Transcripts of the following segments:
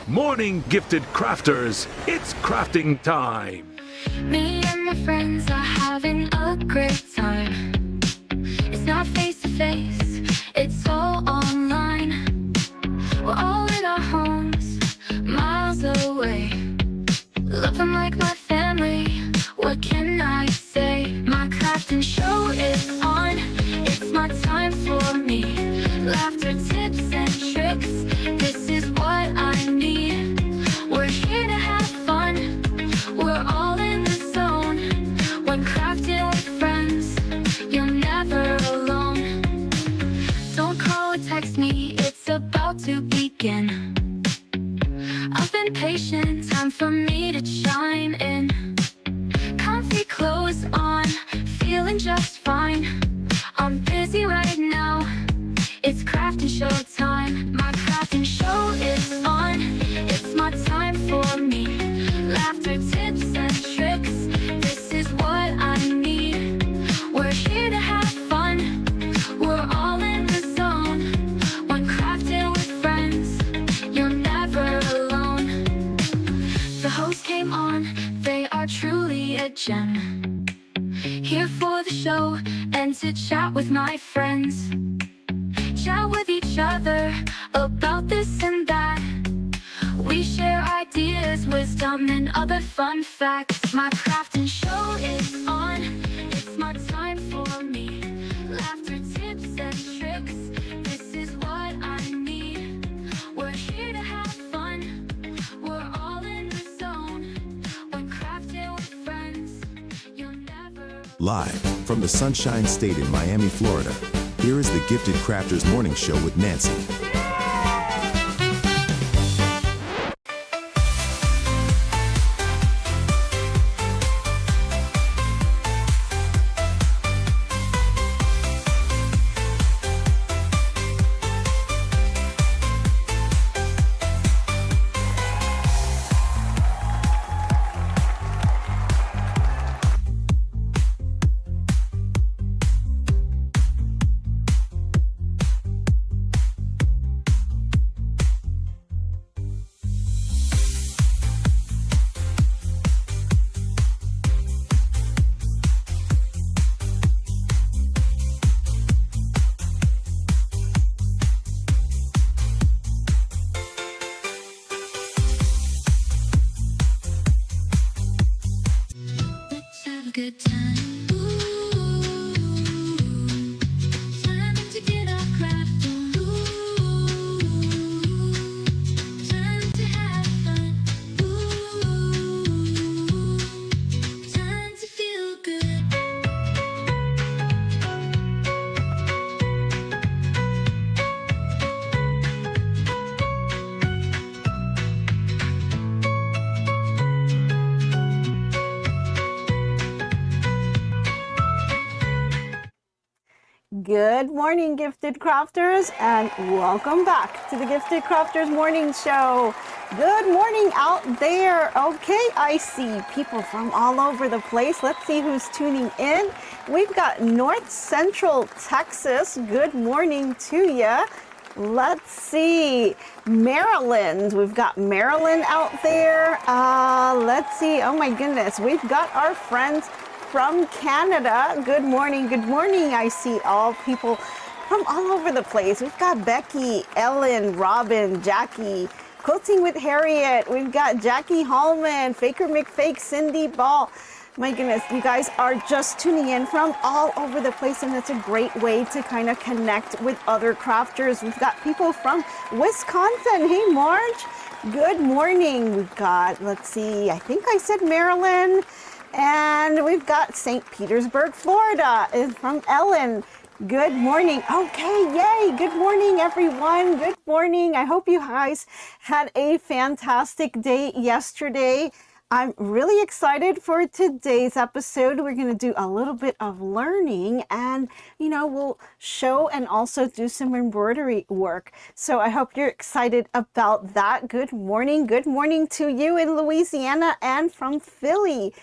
Morning, gifted crafters. It's crafting time. Me and my friends are having a great time. It's not face to face, it's all online. We're all in our homes, miles away. Love them like my family, what can I say? My crafting show is on, it's my time for me. Laughter, tips and tricks, this is what I need. We're here to have fun, we're all in the zone. When crafting with friends, you're never alone. Don't call or text me, it's about to begin. I've been patient, time for me to chime in. Comfy clothes on, feeling just fine. I'm busy right now, it's crafting show time. My crafting show is on, it's my time for me. Laughter, tips and tricks, this is what I need. We're here to have fun, we're all in the zone. When crafting with friends, you're never alone. The host came on, they are truly a gem. Here for the show and to chat with my friends. Chat with each other about this and that. We share ideas, wisdom, and other fun facts. My crafting show is on, it's my time for me. Laughter, tips, and tricks, this is what I need. We're here to have fun, we're all in the zone. When crafting with friends, you'll never... Live from the Sunshine State in Miami, Florida, here is the Gifted Crafters Morning Show with Nancy. Good time. Ooh, time to get our craft on. Ooh, time to have fun. Ooh, time to feel good. Good morning, Gifted Crafters, and welcome back to the Gifted Crafters Morning Show. Good morning out there. Okay, I see people from all over the place. Let's see who's tuning in. We've got North Central Texas. Good morning to you. Let's see, Maryland. We've got Maryland out there. Let's see. Oh my goodness, we've got our friends from Canada. Good morning, good morning. I see all people from all over the place. We've got Becky, Ellen, Robin, Jackie, Quilting with Harriet. We've got Jackie Hallman, Faker McFake, Cindy Ball. My goodness, you guys are just tuning in from all over the place, and it's a great way to kind of connect with other crafters. We've got people from Wisconsin. Hey, Marge. Good morning. We've got, let's see, I think I said Maryland. And we've got St. Petersburg, Florida, is from Ellen. Good morning. Okay, yay. Good morning, everyone. Good morning. I hope you guys had a fantastic day yesterday. I'm really excited for today's episode. We're going to do a little bit of learning and, you know, we'll show and also do some embroidery work. So I hope you're excited about that. Good morning. Good morning to you in Louisiana and from Philly.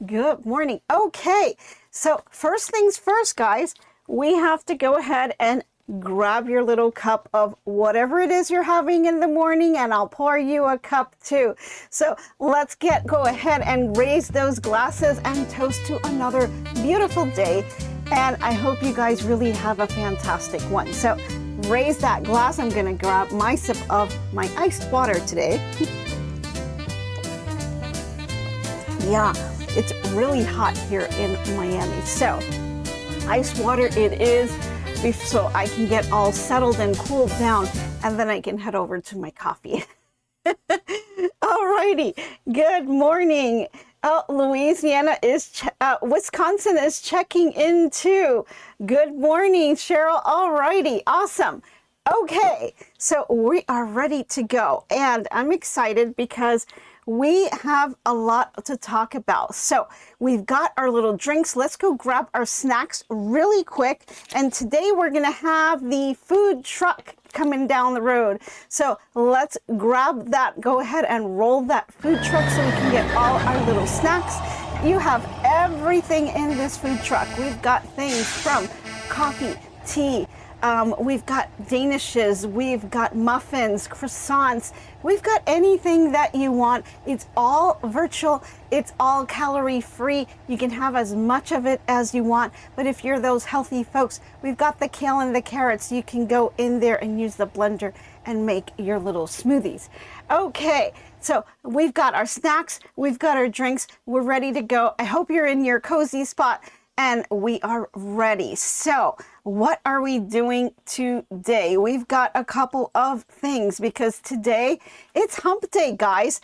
Good morning. Okay, so first things first, guys, we have to go ahead and grab your little cup of whatever it is you're having in the morning, and I'll pour you a cup too. So let's go ahead and raise those glasses and toast to another beautiful day. And I hope you guys really have a fantastic one. So raise that glass. I'm gonna grab my sip of my iced water today. Yeah, it's really hot here in Miami. So iced water it is, so I can get all settled and cooled down, and then I can head over to my coffee. Alrighty, good morning. Oh, Wisconsin is checking in too. Good morning, Cheryl. Alrighty, awesome. Okay, so we are ready to go, and I'm excited because we have a lot to talk about. So we've got our little drinks. Let's go grab our snacks really quick. And today we're gonna have the food truck coming down the road. So let's grab that. Go ahead and roll that food truck so we can get all our little snacks. You have everything in this food truck. We've got things from coffee, tea, we've got danishes, we've got muffins, croissants, we've got anything that you want. It's all virtual, it's all calorie free. You can have as much of it as you want, but if you're those healthy folks, we've got the kale and the carrots. You can go in there and use the blender and make your little smoothies. Okay, so we've got our snacks, we've got our drinks, we're ready to go. I hope you're in your cozy spot, and we are ready. So what are we doing today? We've got a couple of things because today it's hump day, guys.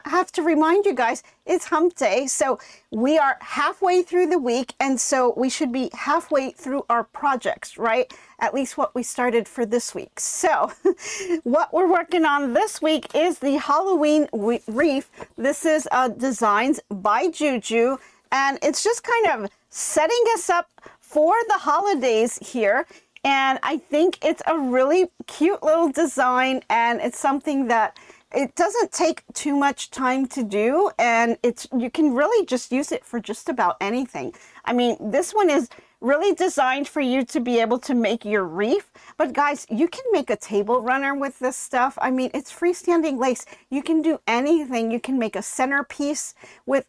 Have to remind you guys, it's hump day. So we are halfway through the week, and so we should be halfway through our projects, right? At least what we started for this week. So what we're working on this week is the Halloween wreath. This is designs by Juju, and it's just kind of setting us up for the holidays here. And I think it's a really cute little design, and it's something that it doesn't take too much time to do, and you can really just use it for just about anything. I mean, this one is really designed for you to be able to make your wreath, but guys, you can make a table runner with this stuff. I mean, it's freestanding lace. You can do anything. You can make a centerpiece with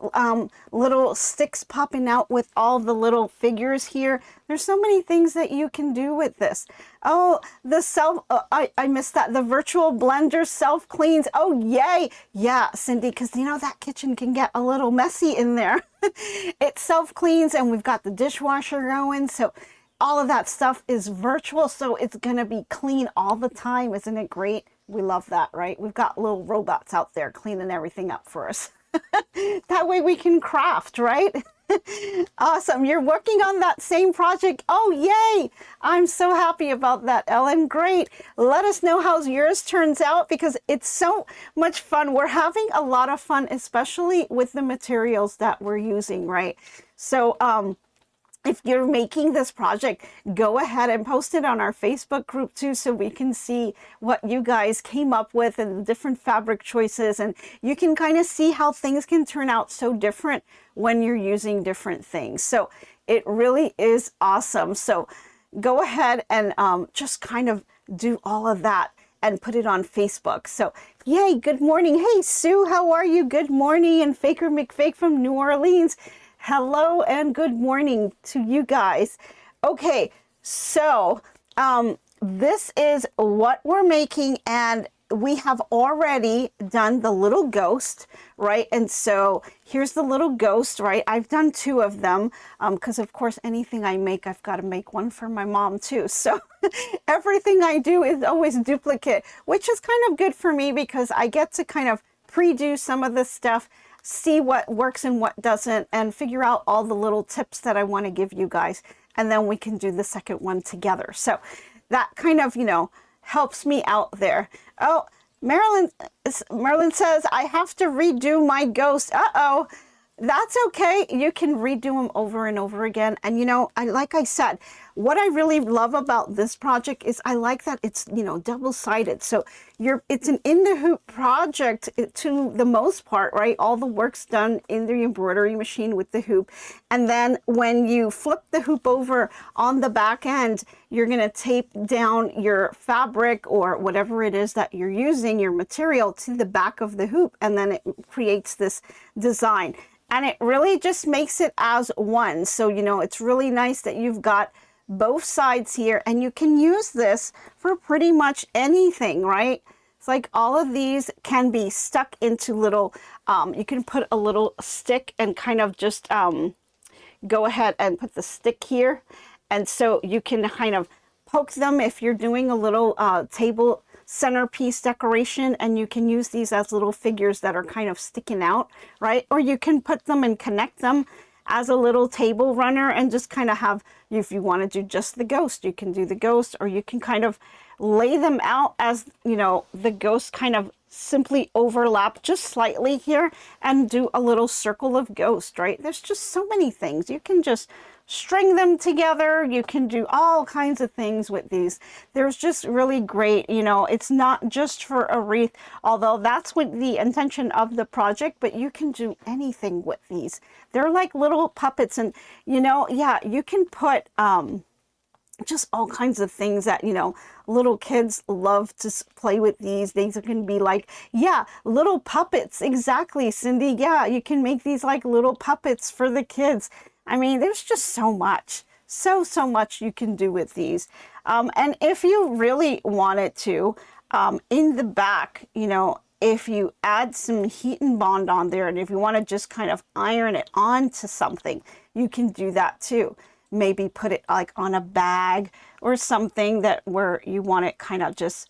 little sticks popping out with all the little figures here. There's so many things that you can do with this. Oh, I missed that. The virtual blender self-cleans. Oh, yay. Yeah, Cindy, because you know that kitchen can get a little messy in there. It self-cleans, and we've got the dishwasher going. So all of that stuff is virtual, so it's going to be clean all the time. Isn't it great? We love that, right? We've got little robots out there cleaning everything up for us. That way we can craft, right? Awesome. You're working on that same project. Oh, yay. I'm so happy about that, Ellen. Great. Let us know how yours turns out, because it's so much fun. We're having a lot of fun, especially with the materials that we're using, right? So, if you're making this project, go ahead and post it on our Facebook group too, so we can see what you guys came up with and the different fabric choices, and you can kind of see how things can turn out so different when you're using different things. So it really is awesome. So go ahead and just kind of do all of that and put it on Facebook. So yay, good morning. Hey, Sue, how are you? Good morning. And Faker McFake from New Orleans. Hello and good morning to you guys. Okay, so this is what we're making, and we have already done the little ghost, right? And so here's the little ghost, right? I've done 2 of them because of course anything I make, I've got to make one for my mom too. So everything I do is always duplicate, which is kind of good for me because I get to kind of pre-do some of this stuff, see what works and what doesn't, and figure out all the little tips that I want to give you guys. And then we can do the second one together. So that kind of, you know, helps me out there. Oh, Marilyn says, I have to redo my ghost. Uh-oh. That's okay. You can redo them over and over again. And you know, like I said, what I really love about this project is I like that it's, you know, double-sided. So it's an in the hoop project to the most part, right? All the work's done in the embroidery machine with the hoop. And then when you flip the hoop over on the back end, you're going to tape down your fabric or whatever it is that you're using, your material, to the back of the hoop. And then it creates this design. And it really just makes it as one. So, you know, it's really nice that you've got both sides here, and you can use this for pretty much anything, right? It's like all of these can be stuck into little, you can put a little stick and kind of just go ahead and put the stick here. And so you can kind of poke them if you're doing a little table centerpiece decoration, and you can use these as little figures that are kind of sticking out, right? Or you can put them and connect them as a little table runner and just kind of have, if you want to do just the ghost, you can do the ghost, or you can kind of lay them out as, you know, the ghost kind of simply overlap just slightly here and do a little circle of ghost, right? There's just so many things. You can just string them together. You can do all kinds of things with these. There's just really great, you know, it's not just for a wreath, although that's what the intention of the project, but you can do anything with these. They're like little puppets, and, you know, yeah, you can put just all kinds of things that, you know, little kids love to play with these. These can be like, yeah, little puppets. Exactly, Cindy. Yeah, you can make these like little puppets for the kids. I mean, there's just so much, so much you can do with these. And if you really wanted to, in the back, you know, if you add some heat and bond on there, and if you want to just kind of iron it onto something, you can do that too. Maybe put it like on a bag or something that where you want it kind of just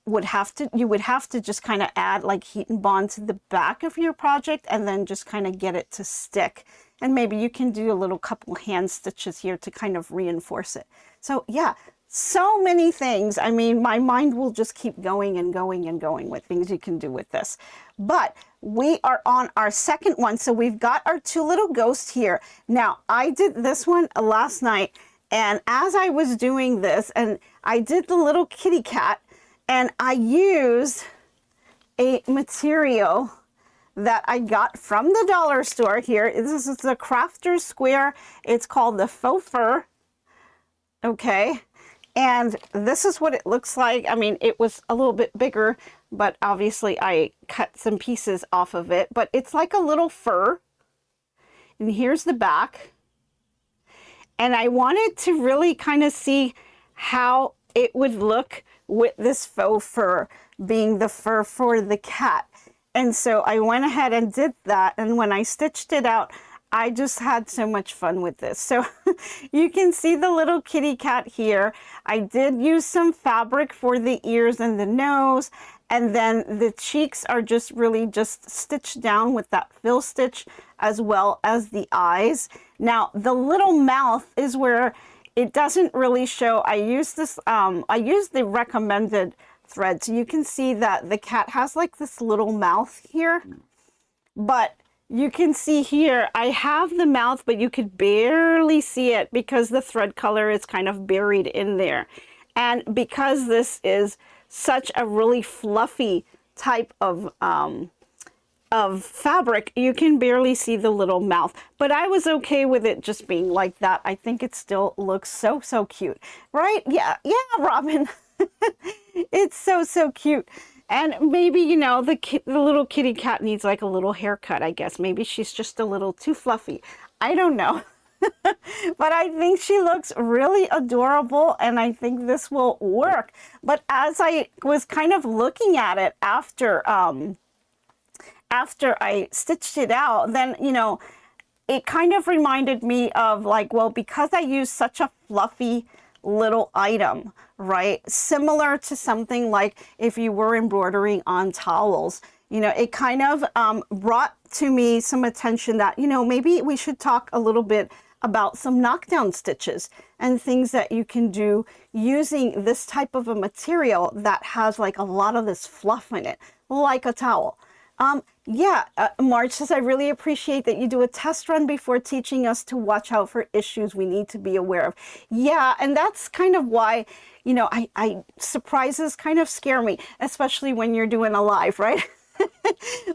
you would have to just kind of add like heat and bond to the back of your project, and then just kind of get it to stick. And maybe you can do a little couple hand stitches here to kind of reinforce it. So yeah, so many things. I mean, my mind will just keep going and going and going with things you can do with this. But we are on our second one. So we've got our two little ghosts here. Now, I did this one last night, and as I was doing this, and I did the little kitty cat, and I used a material that I got from the dollar store here. This is the Crafter's Square. It's called the faux fur. Okay. And this is what it looks like. I mean, it was a little bit bigger, but obviously I cut some pieces off of it, but it's like a little fur. And here's the back. And I wanted to really kind of see how it would look with this faux fur being the fur for the cat. And so I went ahead and did that. And when I stitched it out, I just had so much fun with this. So you can see the little kitty cat here. I did use some fabric for the ears and the nose. And then the cheeks are just really just stitched down with that fill stitch, as well as the eyes. Now, the little mouth is where it doesn't really show. I used this, I used the recommended thread. So you can see that the cat has like this little mouth here, but you can see here, I have the mouth, but you could barely see it because the thread color is kind of buried in there. And because this is such a really fluffy type of fabric, you can barely see the little mouth, but I was okay with it just being like that. I think it still looks so cute, right? Yeah, Robin. It's so cute. And maybe, you know, the little kitty cat needs like a little haircut, I guess. Maybe she's just a little too fluffy. I don't know. But I think she looks really adorable, and I think this will work. But as I was kind of looking at it after I stitched it out, then, you know, it kind of reminded me of like, well, because I used such a fluffy little item, right? Similar to something like if you were embroidering on towels, you know, it kind of brought to me some attention that, you know, maybe we should talk a little bit about some knockdown stitches and things that you can do using this type of a material that has like a lot of this fluff in it, like a towel. Yeah, Marge says, I really appreciate that you do a test run before teaching us to watch out for issues we need to be aware of. Yeah, and that's kind of why, you know, I surprises kind of scare me, especially when you're doing a live, right?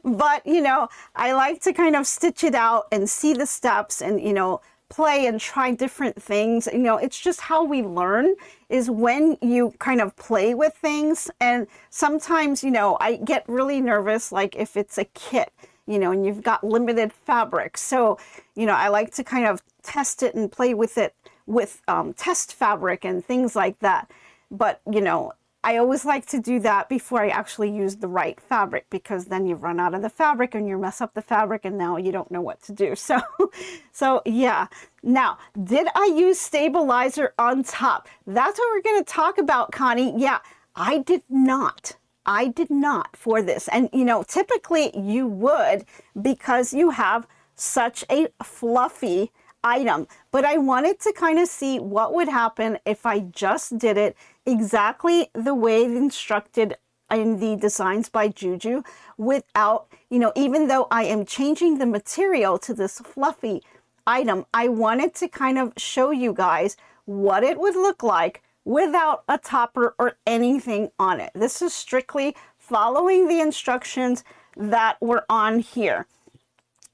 But, you know, I like to kind of stitch it out and see the steps and, you know, play and try different things. You know, it's just how we learn, is when you kind of play with things. And sometimes, you know, I get really nervous, like if it's a kit, you know, and you've got limited fabric. So, you know, I like to kind of test it and play with it with test fabric and things like that. But, you know, I always like to do that before I actually use the right fabric, because then you run out of the fabric and you mess up the fabric and now you don't know what to do. So, yeah. Now, did I use stabilizer on top? That's what we're going to talk about, Connie. Yeah, I did not. I did not for this. And, you know, typically you would, because you have such a fluffy item. But I wanted to kind of see what would happen if I just did it exactly the way instructed in the Designs by Juju, without, you know, even though I am changing the material to this fluffy item, I wanted to kind of show you guys what it would look like without a topper or anything on it. This is strictly following the instructions that were on here.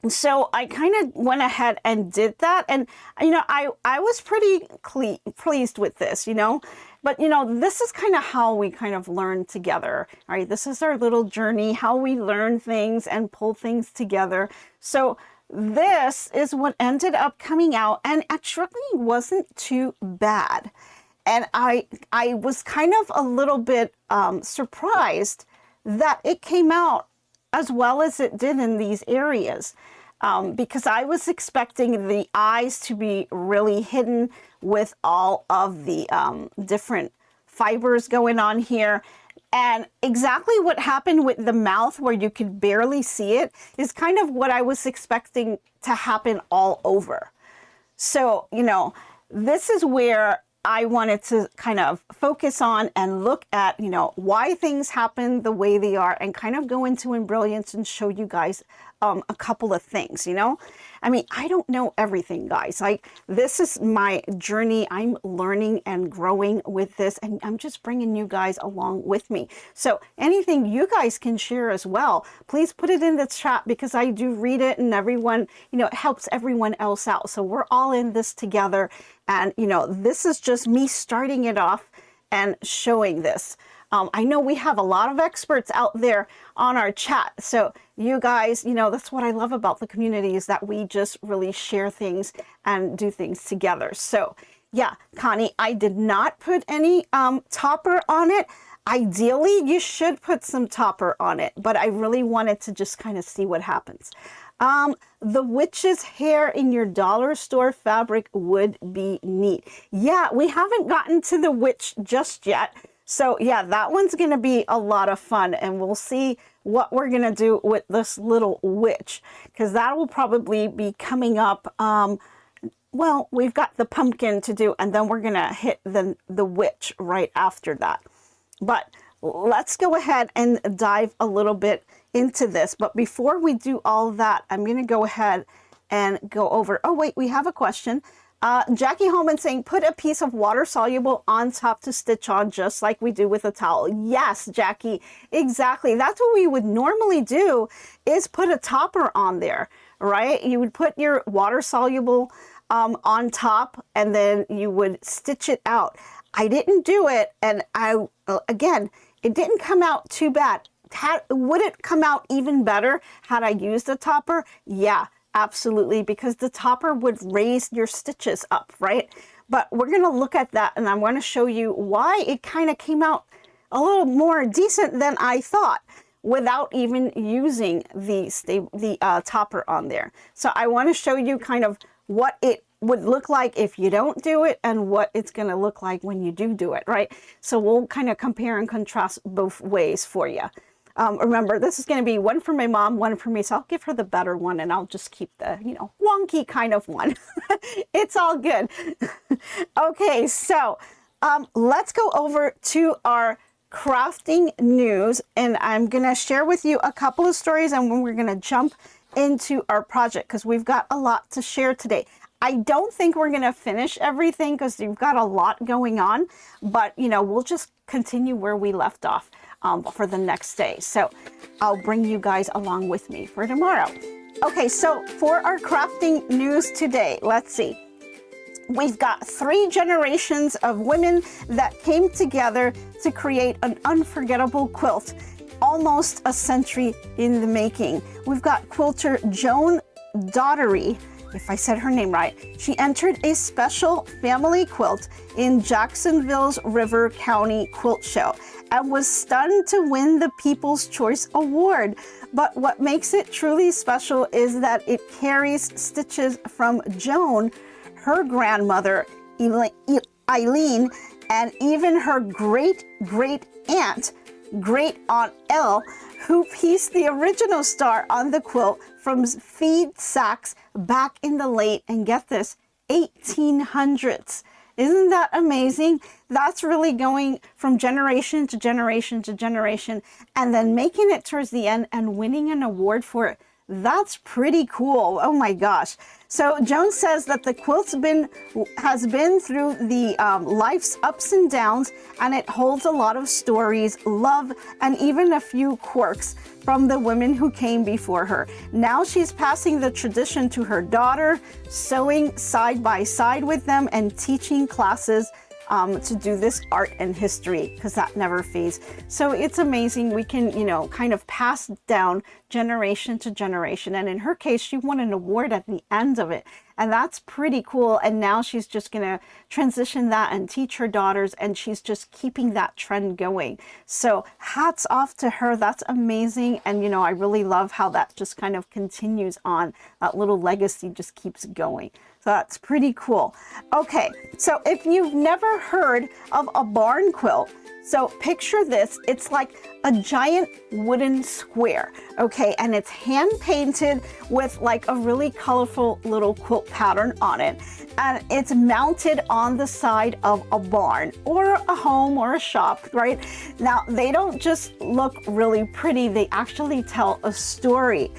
So I kind of went ahead and did that. And, you know, I was pretty pleased with this, you know. But, you know, this is kind of how we kind of learn together, right? This is our little journey, how we learn things and pull things together. So this is what ended up coming out, and actually wasn't too bad. And I was kind of a little bit surprised that it came out as well as it did in these areas, because I was expecting the eyes to be really hidden with all of the different fibers going on here. And exactly what happened with the mouth, where you could barely see it, is kind of what I was expecting to happen all over. So, you know, this is where I wanted to kind of focus on and look at, you know, why things happen the way they are, and kind of go into brilliance and show you guys a couple of things, you know. I mean, I don't know everything, guys. Like, this is my journey. I'm learning and growing with this, and I'm just bringing you guys along with me. So anything you guys can share as well, please put it in the chat, because I do read it, and everyone, you know, it helps everyone else out. So we're all in this together. And, you know, this is just me starting it off and showing this. I know we have a lot of experts out there on our chat. So you guys, you know, that's what I love about the community, is that we just really share things and do things together. So yeah, Connie, I did not put any topper on it. Ideally, you should put some topper on it, but I really wanted to just kind of see what happens. The witch's hair in your dollar store fabric would be neat. Yeah, we haven't gotten to the witch just yet. So yeah, that one's going to be a lot of fun, and we'll see what we're going to do with this little witch, because that will probably be coming up. Well, we've got the pumpkin to do, and then we're going to hit the witch right after that. But let's go ahead and dive a little bit into this. But before we do all that, I'm going to go ahead and go over. Oh, wait, we have a question. Jackie Holman saying, put a piece of water soluble on top to stitch on, just like we do with a towel. Yes, Jackie, exactly. That's what we would normally do, is put a topper on there, right? You would put your water soluble on top, and then you would stitch it out. I didn't do it, and again, it didn't come out too bad. Would it come out even better had I used a topper? Yeah, absolutely, because the topper would raise your stitches up, right? But we're going to look at that, and I'm going to show you why it kind of came out a little more decent than I thought without even using the topper on there. So I want to show you kind of what it would look like if you don't do it, and what it's going to look like when you do it, right? So we'll kind of compare and contrast both ways for you. Remember, this is going to be one for my mom, one for me, so I'll give her the better one, and I'll just keep the, you know, wonky kind of one. It's all good. Okay, so let's go over to our crafting news, and I'm gonna share with you a couple of stories, and when we're gonna jump into our project because we've got a lot to share today. I don't think we're gonna finish everything because you've got a lot going on, but you know, we'll just continue where we left off for the next day. So I'll bring you guys along with me for tomorrow. Okay, so for our crafting news today, let's see. We've got 3 generations of women that came together to create an unforgettable quilt, almost a century in the making. We've got quilter Joan Daughtery, if I said her name right. She entered a special family quilt in Jacksonville's River County Quilt Show and was stunned to win the People's Choice Award. But what makes it truly special is that it carries stitches from Joan, her grandmother, Eileen, and even her great-great-aunt, Great Aunt Elle, who pieced the original star on the quilt from feed sacks back in the late, and get this, 1800s. Isn't that amazing? That's really going from generation to generation to generation, and then making it towards the end and winning an award for it. That's pretty cool. Oh my gosh. So Joan says that the quilt's has been through the life's ups and downs, and it holds a lot of stories, love, and even a few quirks from the women who came before her. Now she's passing the tradition to her daughter, sewing side by side with them and teaching classes to do this art and history, because that never fades. So it's amazing. We can, you know, kind of pass down generation to generation. And in her case, she won an award at the end of it. And that's pretty cool. And now she's just going to transition that and teach her daughters, and she's just keeping that trend going. So hats off to her. That's amazing. And, you know, I really love how that just kind of continues on. That little legacy just keeps going. So that's pretty cool. Okay, so if you've never heard of a barn quilt, so picture this. It's like a giant wooden square, okay? And it's hand painted with like a really colorful little quilt pattern on it. And it's mounted on the side of a barn or a home or a shop, right? Now, they don't just look really pretty. They actually tell a story.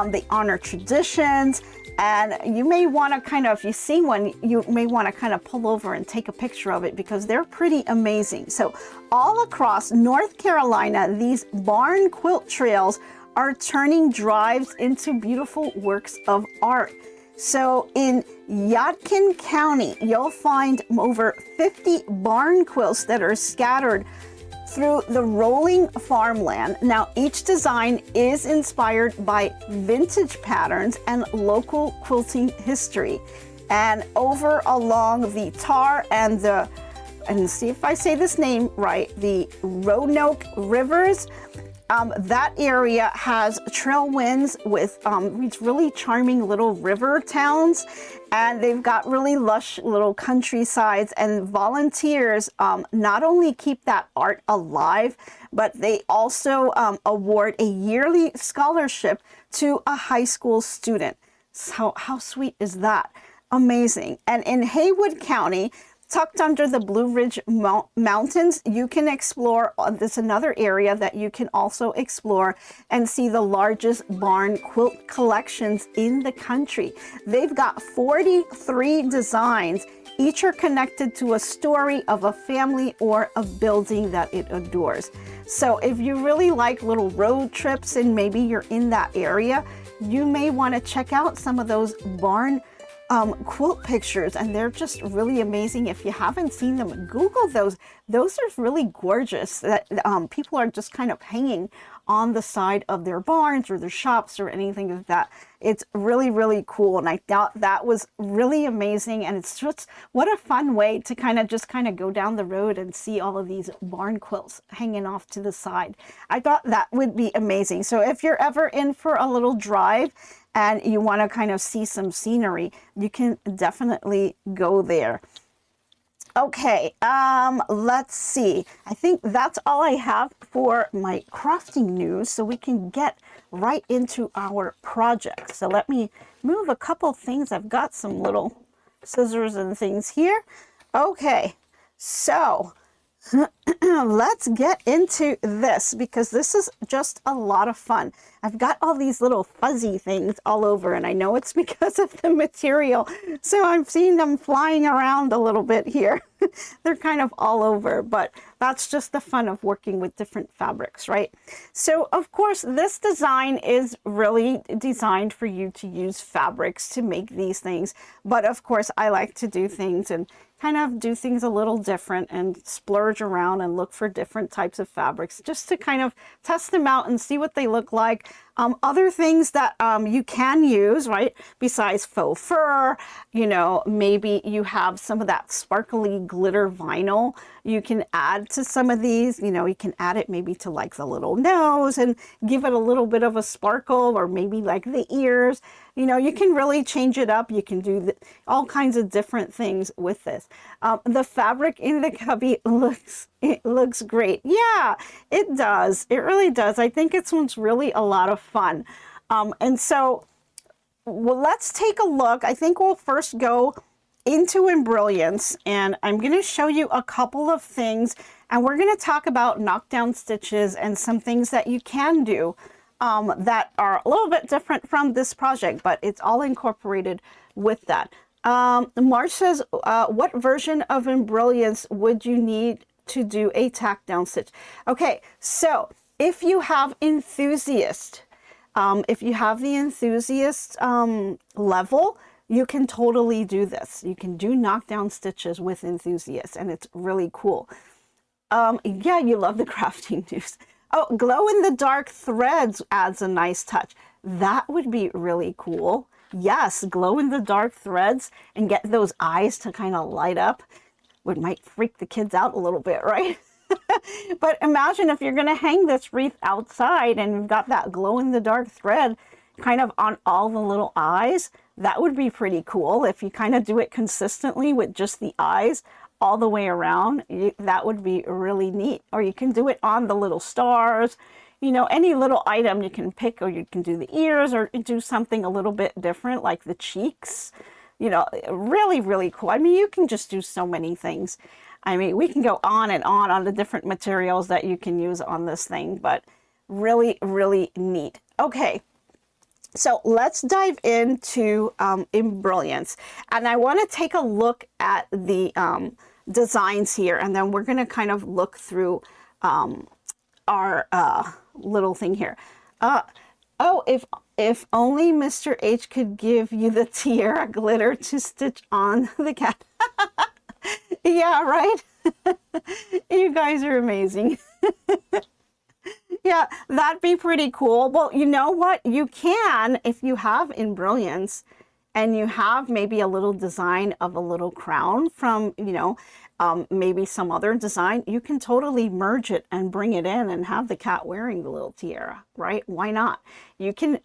They honor traditions. And you may want to kind of, if you see one, you may want to kind of pull over and take a picture of it because they're pretty amazing. So all across North Carolina, these barn quilt trails are turning drives into beautiful works of art. So in Yadkin County, you'll find over 50 barn quilts that are scattered through the rolling farmland. Now, each design is inspired by vintage patterns and local quilting history. And over along the Tar and see if I say this name right, the Roanoke Rivers, that area has trail winds with these really charming little river towns, and they've got really lush little countrysides, and volunteers not only keep that art alive, but they also award a yearly scholarship to a high school student. So how sweet is that? Amazing. And in Haywood County, tucked under the Blue Ridge Mountains, you can explore, there's another area that you can also explore and see the largest barn quilt collections in the country. They've got 43 designs. Each are connected to a story of a family or a building that it adores. So if you really like little road trips and maybe you're in that area, you may want to check out some of those barn quilt pictures, and they're just really amazing. If you haven't seen them, Google those. Those are really gorgeous that people are just kind of hanging on the side of their barns or their shops or anything like that. It's really, really cool. And I thought that was really amazing. And it's just, what a fun way to kind of go down the road and see all of these barn quilts hanging off to the side. I thought that would be amazing. So if you're ever in for a little drive and you want to kind of see some scenery, you can definitely go there. Okay, let's see. I think that's all I have for my crafting news, so we can get right into our project. So let me move a couple things. I've got some little scissors and things here. Okay, so let's get into this because this is just a lot of fun. I've got all these little fuzzy things all over, and I know it's because of the material. So I'm seeing them flying around a little bit here. They're kind of all over, but that's just the fun of working with different fabrics, right? So of course, this design is really designed for you to use fabrics to make these things. But of course, I like to do things and kind of do things a little different and splurge around and look for different types of fabrics just to kind of test them out and see what they look like. Other things that you can use, right, besides faux fur, you know, maybe you have some of that sparkly glitter vinyl you can add to some of these. You know, you can add it maybe to like the little nose and give it a little bit of a sparkle, or maybe like the ears. You know, you can really change it up. You can do all kinds of different things with this. The fabric in the cubby looks great. Yeah, it does. It really does. I think it's really a lot of fun. And so, well, let's take a look. I think we'll first go into Embrilliance, and I'm going to show you a couple of things, and we're going to talk about knockdown stitches and some things that you can do that are a little bit different from this project, but it's all incorporated with that. Marge says, what version of Embrilliance would you need to do a tack down stitch? Okay, so if you have Enthusiast, if you have the Enthusiast level, you can totally do this. You can do knockdown stitches with Enthusiast, and it's really cool. Yeah, you love the crafting news. Oh, glow in the dark threads adds a nice touch. That would be really cool. Yes, glow in the dark threads and get those eyes to kind of light up. It might freak the kids out a little bit, right? But imagine if you're going to hang this wreath outside and you've got that glow in the dark thread kind of on all the little eyes. That would be pretty cool if you kind of do it consistently with just the eyes all the way around. That would be really neat. Or you can do it on the little stars, you know, any little item you can pick, or you can do the ears, or do something a little bit different like the cheeks. You know, really, really cool. I mean, you can just do so many things. I mean, we can go on and on the different materials that you can use on this thing, but really, really neat. Okay. So let's dive into Embrilliance, and I want to take a look at the designs here, and then we're going to kind of look through our little thing here. Oh, if only Mr. H could give you the tiara glitter to stitch on the cat. Yeah, right? You guys are amazing. Yeah, that'd be pretty cool. Well, you know what? You can, if you have Embrilliance and you have maybe a little design of a little crown from, you know, maybe some other design, you can totally merge it and bring it in and have the cat wearing the little tiara, right? Why not? You can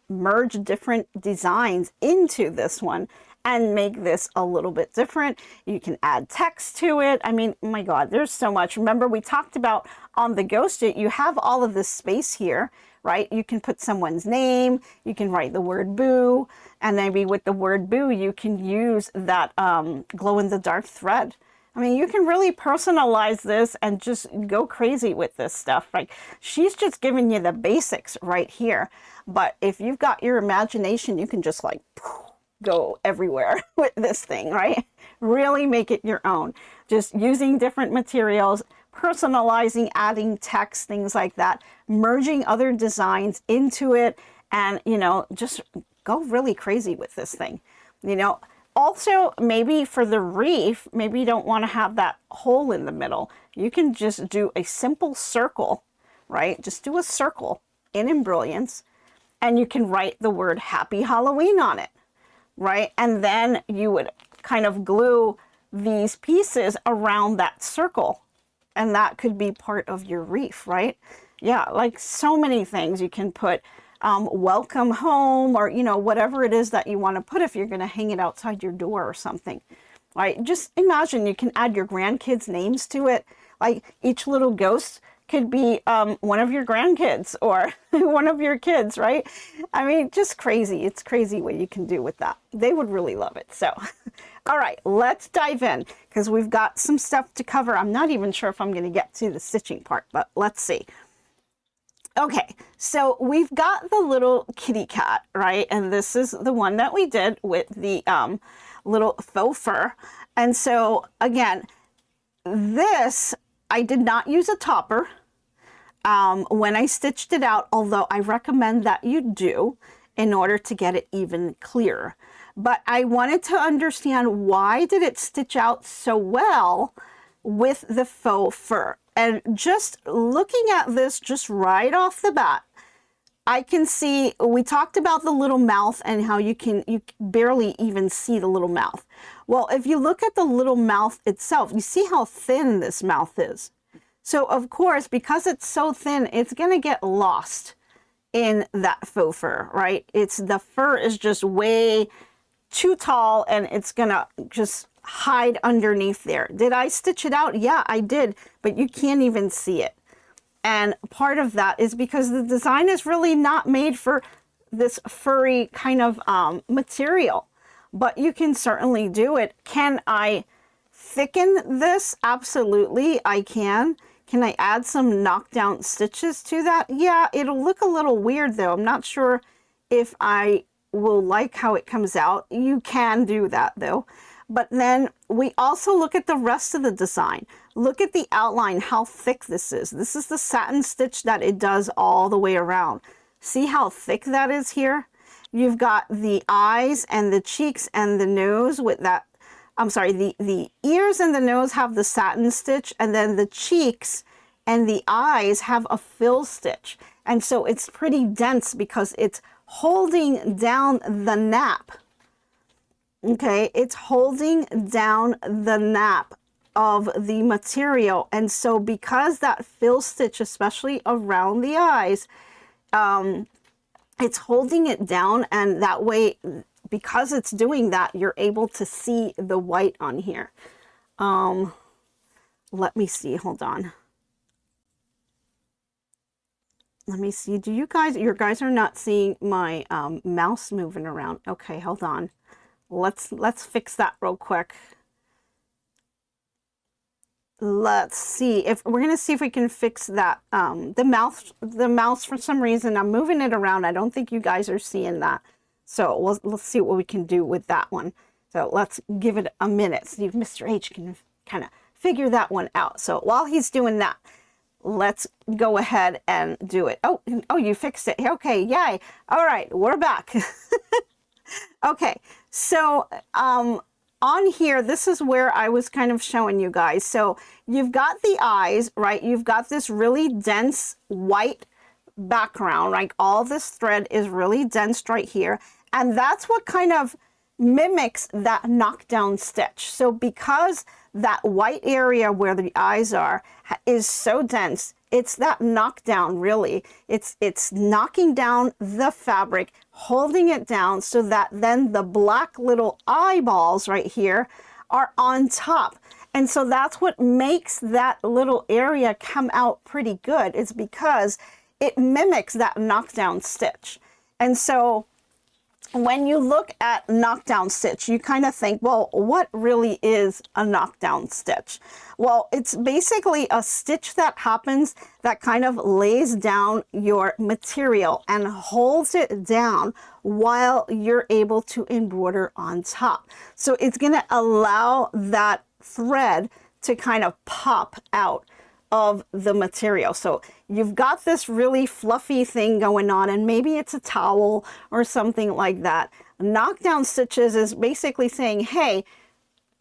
merge different designs into this one and make this a little bit different. You can add text to it. I mean, oh my God, there's so much. Remember, we talked about on the Ghost It, you have all of this space here, right? You can put someone's name, you can write the word boo, and maybe with the word boo, you can use that glow in the dark thread. I mean, you can really personalize this and just go crazy with this stuff. Like, she's just giving you the basics right here. But if you've got your imagination, you can just like go everywhere with this thing, right? Really make it your own. Just using different materials, personalizing, adding text, things like that, merging other designs into it, and, you know, just go really crazy with this thing. You know, also, maybe for the wreath, maybe you don't want to have that hole in the middle. You can just do a simple circle, right? Just do a circle in Embrilliance, and you can write the word Happy Halloween on it, right? And then you would kind of glue these pieces around that circle, and that could be part of your wreath, right? Yeah, like so many things. You can put welcome home, or, you know, whatever it is that you want to put if you're going to hang it outside your door or something, right? Just imagine you can add your grandkids' names to it. Like each little ghost could be one of your grandkids or one of your kids, right? I mean, just crazy. It's crazy what you can do with that. They would really love it. So, all right, let's dive in because we've got some stuff to cover. I'm not even sure if I'm going to get to the stitching part, but let's see. Okay, so we've got the little kitty cat, right? And this is the one that we did with the little faux fur. And so again, this, I did not use a topper when I stitched it out, although I recommend that you do in order to get it even clearer. But I wanted to understand, why did it stitch out so well with the faux fur? And just looking at this just right off the bat, I can see, we talked about the little mouth and how you barely even see the little mouth. Well, if you look at the little mouth itself, you see how thin this mouth is. So of course, because it's so thin, it's going to get lost in that faux fur, right? The fur is just way too tall and it's going to just hide underneath there. Did I stitch it out? Yeah, I did, but you can't even see it. And part of that is because the design is really not made for this furry kind of material, but you can certainly do it. Can I thicken this? Absolutely, I can. Can I add some knockdown stitches to that? Yeah, it'll look a little weird though. I'm not sure if I will like how it comes out. You can do that though. But then we also look at the rest of the design. Look at the outline, how thick this is. This is the satin stitch that it does all the way around. See how thick that is here? You've got the eyes and the cheeks and the nose with that. I'm sorry, the ears and the nose have the satin stitch, and then the cheeks and the eyes have a fill stitch. And so it's pretty dense because it's holding down the nap. Okay, it's holding down the nap of the material. And so because that fill stitch, especially around the eyes, it's holding it down, and that way, because it's doing that, you're able to see the white on here. Let me see, hold on. Let me see, do you guys, your guys are not seeing my mouse moving around. Okay, hold on. Let's fix that real quick. Let's see if we're going to see if we can fix that. The mouse for some reason, I'm moving it around. I don't think you guys are seeing that. So let's see what we can do with that one. So let's give it a minute. See if Mr. H can kind of figure that one out. So while he's doing that, let's go ahead and do it. Oh, you fixed it. Okay, yay. All right, we're back. Okay, so on here, this is where I was kind of showing you guys. So you've got the eyes, right? You've got this really dense white background, like all this thread is really dense right here. And that's what kind of mimics that knockdown stitch. So because that white area where the eyes are is so dense, it's that knockdown really. It's knocking down the fabric, holding it down so that then the black little eyeballs right here are on top. And so that's what makes that little area come out pretty good, is because it mimics that knockdown stitch. And so when you look at knockdown stitch, you kind of think, well, what really is a knockdown stitch? Well, it's basically a stitch that happens that kind of lays down your material and holds it down while you're able to embroider on top. So it's going to allow that thread to kind of pop out of the material. So you've got this really fluffy thing going on, and maybe it's a towel or something like that. Knockdown stitches is basically saying, hey,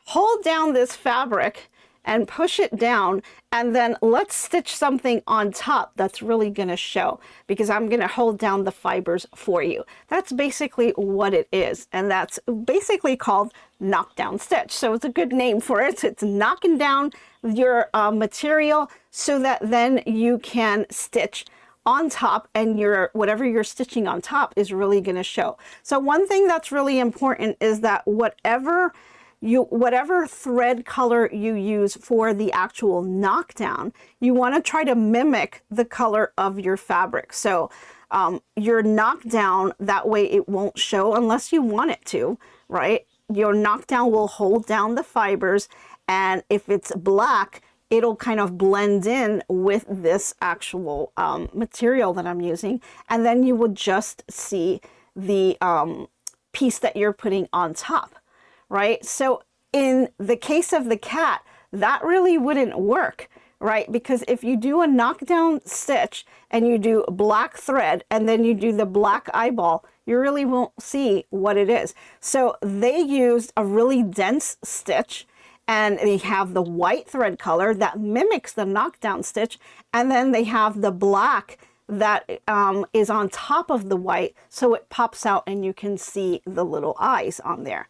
hold down this fabric and push it down, and then let's stitch something on top that's really going to show, because I'm going to hold down the fibers for you. That's basically what it is, and that's basically called knockdown stitch. So it's a good name for it. It's knocking down your material so that then you can stitch on top, and your whatever you're stitching on top is really going to show. So one thing that's really important is that whatever whatever thread color you use for the actual knockdown, you want to try to mimic the color of your fabric. So your knockdown, that way it won't show unless you want it to, right? Your knockdown will hold down the fibers, and if it's black, it'll kind of blend in with this actual material that I'm using, and then you will just see the piece that you're putting on top, right? So in the case of the cat, that really wouldn't work, right? Because if you do a knockdown stitch and you do black thread and then you do the black eyeball, you really won't see what it is. So they used a really dense stitch, and they have the white thread color that mimics the knockdown stitch, and then they have the black that is on top of the white, so it pops out and you can see the little eyes on there.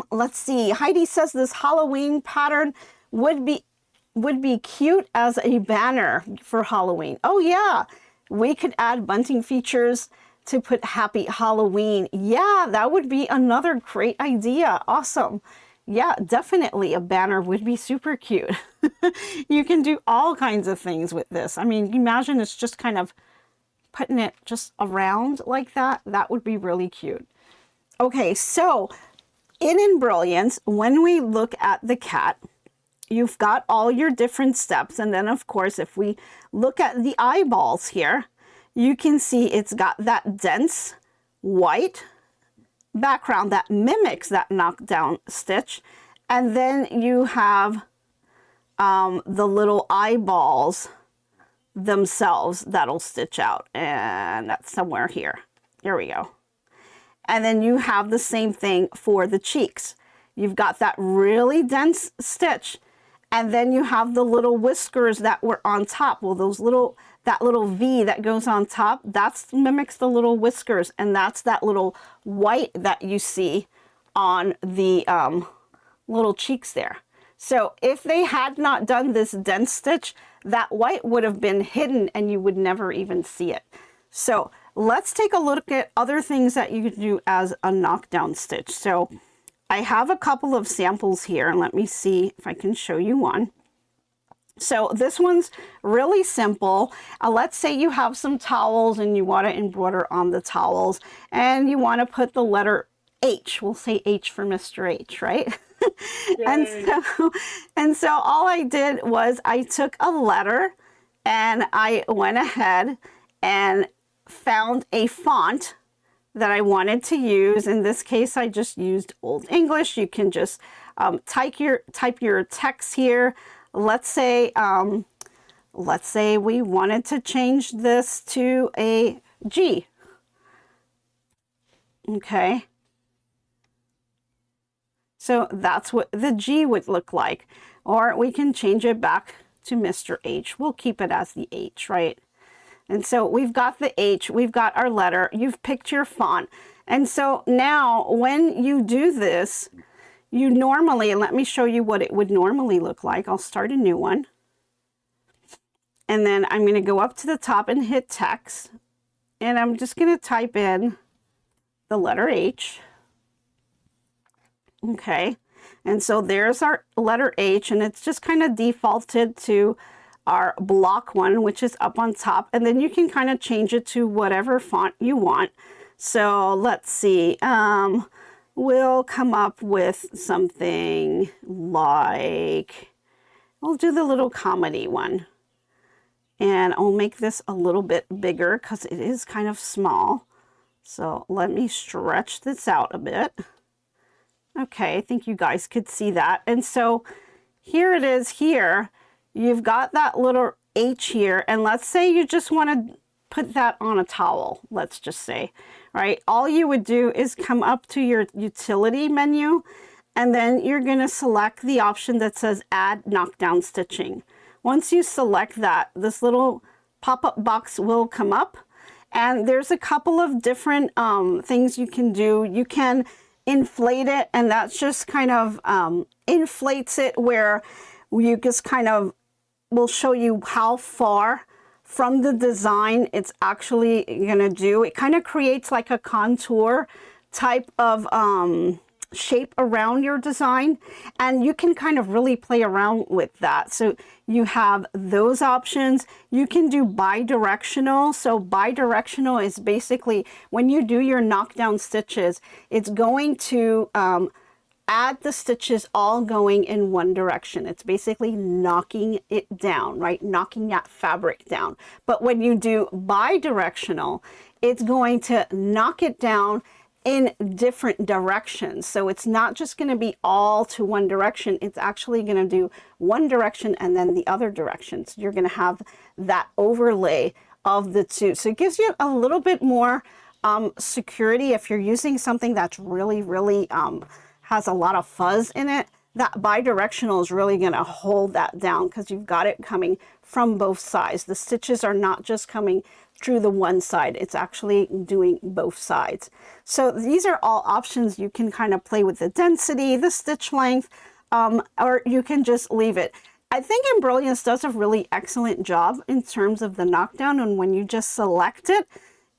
Let's see, Heidi says this Halloween pattern would be cute as a banner for Halloween. Oh yeah, we could add bunting features to put happy Halloween. Yeah, that would be another great idea. Awesome. Yeah, definitely a banner would be super cute. You can do all kinds of things with this. I mean, imagine it's just kind of putting it just around like that. That would be really cute. Okay, so in Embrilliance, when we look at the cat, you've got all your different steps. And then of course, if we look at the eyeballs here, you can see it's got that dense white background that mimics that knockdown stitch. And then you have the little eyeballs themselves that'll stitch out. And that's somewhere here. Here we go. And then you have the same thing for the cheeks. You've got that really dense stitch, and then you have the little whiskers that were on top. Well, that little V that goes on top, that mimics the little whiskers, and that's that little white that you see on the little cheeks there. So if they had not done this dense stitch, that white would have been hidden and you would never even see it. So let's take a look at other things that you can do as a knockdown stitch. So I have a couple of samples here, and let me see if I can show you one. So this one's really simple. Let's say you have some towels and you want to embroider on the towels, and you want to put the letter H. We'll say H for Mr. H, right? and so all I did was I took a letter and I went ahead and found a font that I wanted to use. In this case, I just used Old English. You can just type your text here. Let's say we wanted to change this to a G. Okay. So that's what the G would look like. Or we can change it back to Mr. H. We'll keep it as the H, right? And so we've got the H, we've got our letter, you've picked your font. And so now when you do this, you normally, and let me show you what it would normally look like. I'll start a new one. And then I'm going to go up to the top and hit text. And I'm just going to type in the letter H. Okay. And so there's our letter H, and it's just kind of defaulted to our block one, which is up on top. And then you can kind of change it to whatever font you want. So let's see. We'll come up with something like, we'll do the little comedy one. And I'll make this a little bit bigger because it is kind of small. So let me stretch this out a bit. Okay, I think you guys could see that. And so here it is here. You've got that little H here. And let's say you just want to put that on a towel, let's just say, right? All you would do is come up to your utility menu, and then you're going to select the option that says add knockdown stitching. Once you select that, this little pop-up box will come up, and there's a couple of different things you can do. You can inflate it, and that's just kind of inflates it where you just kind of will show you how far from the design it's actually gonna do. It kind of creates like a contour type of shape around your design, and you can kind of really play around with that. So you have those options. You can do bi-directional. So bi-directional is basically when you do your knockdown stitches, it's going to add the stitches all going in one direction. It's basically knocking it down, right? Knocking that fabric down. But when you do bi-directional, it's going to knock it down in different directions. So it's not just going to be all to one direction. It's actually going to do one direction and then the other direction. So you're going to have that overlay of the two. So it gives you a little bit more security if you're using something that's really, really has a lot of fuzz in it. That bi-directional is really going to hold that down because you've got it coming from both sides. The stitches are not just coming through the one side, it's actually doing both sides. So these are all options. You can kind of play with the density, the stitch length, or you can just leave it. I think Embroidery does a really excellent job in terms of the knockdown, and when you just select it,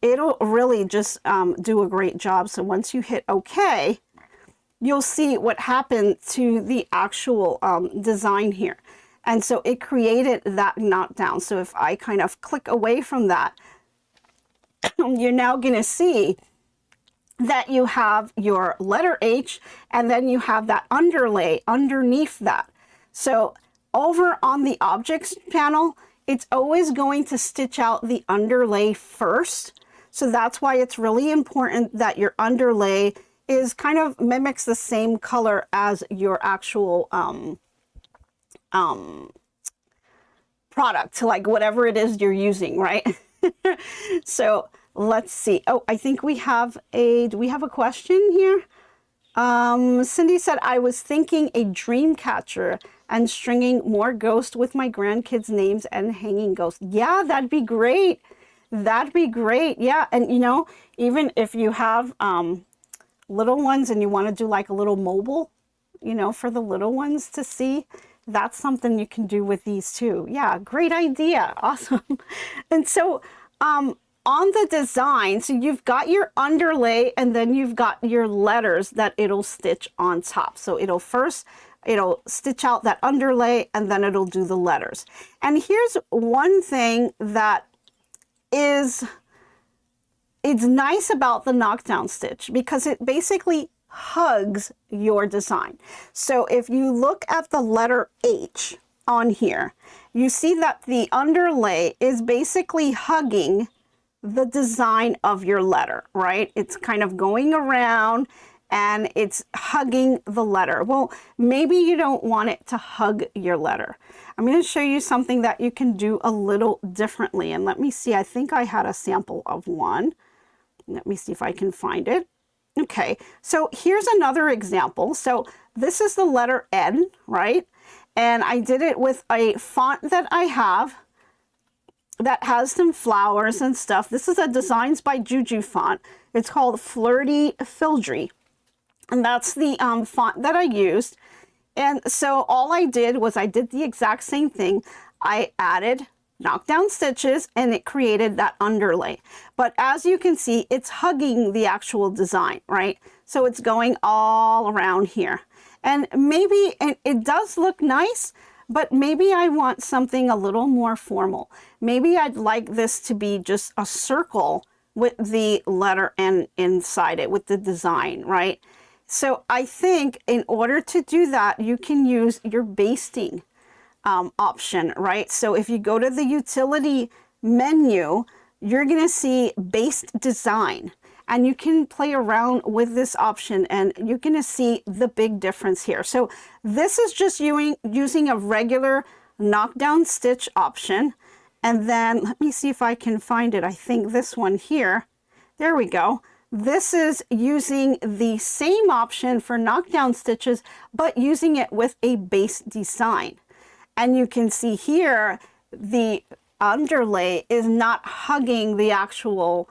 it'll really just do a great job. So once you hit OK, you'll see what happened to the actual design here. And so it created that knockdown. So if I kind of click away from that, you're now going to see that you have your letter H, and then you have that underlay underneath that. So over on the objects panel, it's always going to stitch out the underlay first. So that's why it's really important that your underlay is kind of mimics the same color as your actual product, like whatever it is you're using, right? So let's see. Oh, I think we have a, do we have a question here? Cindy said, I was thinking a dream catcher and stringing more ghosts with my grandkids' names and hanging ghosts. Yeah, that'd be great. That'd be great. Yeah. And you know, even if you have little ones and you want to do like a little mobile, you know, for the little ones to see, that's something you can do with these too. Yeah, great idea. Awesome. And so on the design, so you've got your underlay and then you've got your letters that it'll stitch on top. So it'll stitch out that underlay and then it'll do the letters. And here's one thing that is, it's nice about the knockdown stitch because it basically hugs your design. So if you look at the letter H on here, you see that the underlay is basically hugging the design of your letter, right? It's kind of going around and it's hugging the letter. Well, maybe you don't want it to hug your letter. I'm going to show you something that you can do a little differently. And let me see, I think I had a sample of one. Let me see if I can find it. Okay, so here's another example. So this is the letter N, right? And I did it with a font that I have that has some flowers and stuff. This is a Designs by Juju font. It's called Flirty Filigree. And that's the font that I used. And so all I did was I did the exact same thing. I added knockdown stitches and it created that underlay. But as you can see, it's hugging the actual design, right? So it's going all around here. And maybe, and it does look nice, but maybe I want something a little more formal. Maybe I'd like this to be just a circle with the letter N inside it, with the design, right? So I think in order to do that, you can use your basting option, right? So if you go to the utility menu, you're going to see baste design. And you can play around with this option and you're going to see the big difference here. So this is just using a regular knockdown stitch option. And then let me see if I can find it. I think this one here. There we go. This is using the same option for knockdown stitches, but using it with a base design. And you can see here, the underlay is not hugging the actual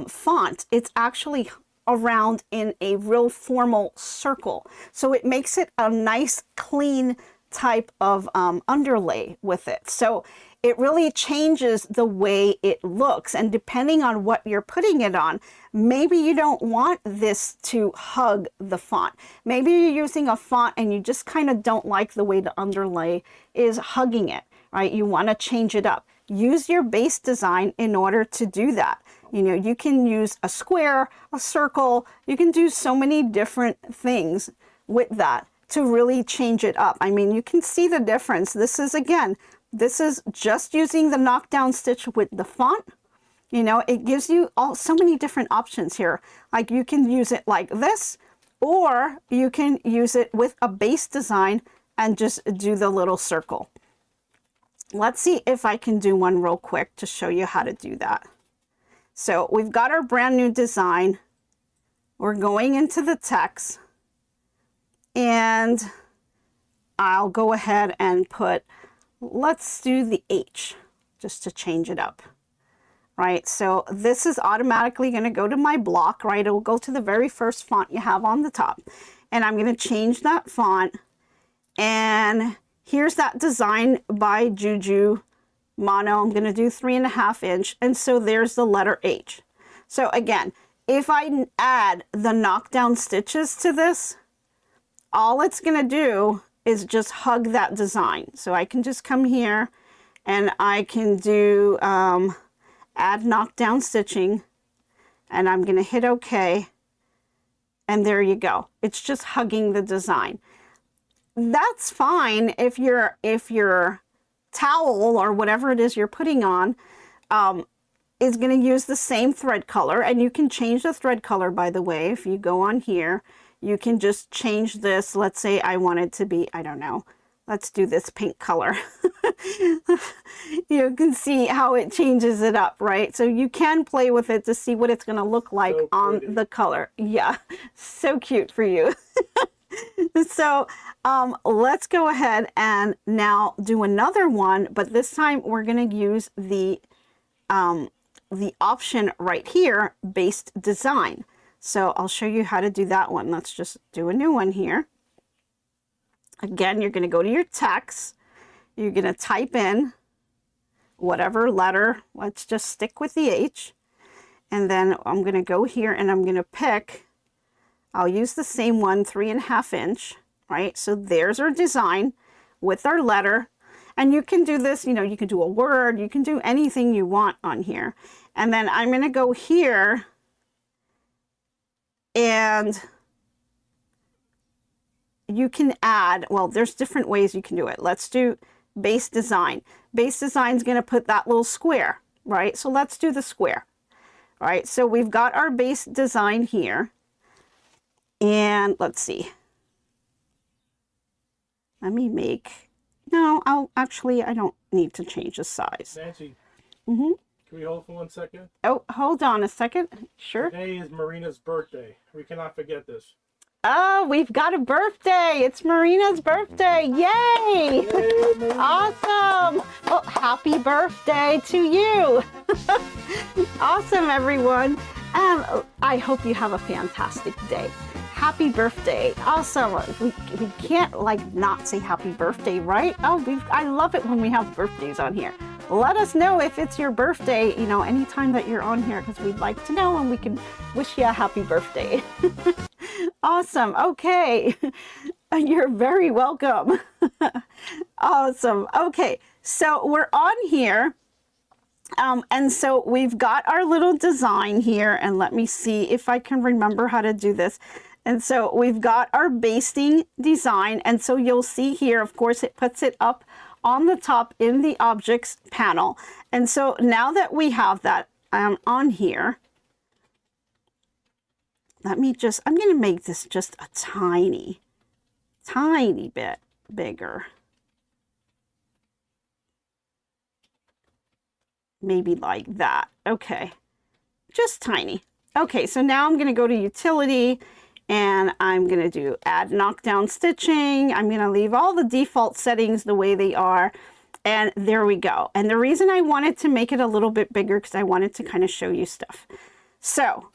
font. It's actually around in a real formal circle. So it makes it a nice, clean type of underlay with it. So it really changes the way it looks. And depending on what you're putting it on, maybe you don't want this to hug the font. Maybe you're using a font and you just kind of don't like the way the underlay is hugging it, right? You want to change it up. Use your base design in order to do that. You know, you can use a square, a circle. You can do so many different things with that to really change it up. I mean, you can see the difference. This is, again, this is just using the knockdown stitch with the font. You know, it gives you so many different options here. Like you can use it like this, or you can use it with a base design and just do the little circle. Let's see if I can do one real quick to show you how to do that. So we've got our brand new design. We're going into the text, and I'll go ahead and put, let's do the H just to change it up, right? So this is automatically going to go to my block, right? It will go to the very first font you have on the top, and I'm going to change that font. And here's that design by Juju Mono. I'm going to do 3.5 inch. And so there's the letter H. So again, if I add the knockdown stitches to this, all it's going to do is just hug that design. So I can just come here and I can do add knockdown stitching, and I'm going to hit OK. And there you go. It's just hugging the design. That's fine if your towel or whatever it is you're putting on is going to use the same thread color. And you can change the thread color, by the way. If you go on here, you can just change this. Let's say I want it to be, I don't know, let's do this pink color. You can see how it changes it up, right? So you can play with it to see what it's going to look like on the color. Yeah, so cute for you. So let's go ahead and now do another one, but this time we're going to use the option right here, based design. So I'll show you how to do that one. Let's just do a new one here. Again, you're going to go to your text. You're going to type in whatever letter. Let's just stick with the H. And then I'm going to go here and I'm going to pick, I'll use the same one, 3.5 inch, right? So there's our design with our letter. And you can do this, you know, you can do a word, you can do anything you want on here. And then I'm going to go here and you can add, well, there's different ways you can do it. Let's do base design. Base design is going to put that little square, right? So let's do the square, right? So we've got our base design here. And let's see. Let me make, no, I don't need to change the size. Nancy, Mm-hmm. can we hold for 1 second? Oh, hold on a second. Sure. Today is Marina's birthday. We cannot forget this. Oh, we've got a birthday. It's Marina's birthday. Yay! Yay, Awesome. Well, happy birthday to you. Awesome, everyone. I hope you have a fantastic day. Happy birthday. Awesome. We can't like not say happy birthday, right? Oh, I love it when we have birthdays on here. Let us know if it's your birthday, you know, anytime that you're on here, because we'd like to know and we can wish you a happy birthday. Awesome. Okay. You're very welcome. Awesome. Okay. So we're on here. And so we've got our little design here, and let me see if I can remember how to do this. And so we've got our basting design. And so you'll see here, of course, it puts it up on the top in the objects panel. And so now that we have that on here, let me just, I'm going to make this just a tiny bit bigger. Maybe like that. Okay. Just tiny. Okay, so now I'm going to go to utility and I'm going to do add knockdown stitching. I'm going to leave all the default settings the way they are. And there we go. And the reason I wanted to make it a little bit bigger because I wanted to kind of show you stuff. So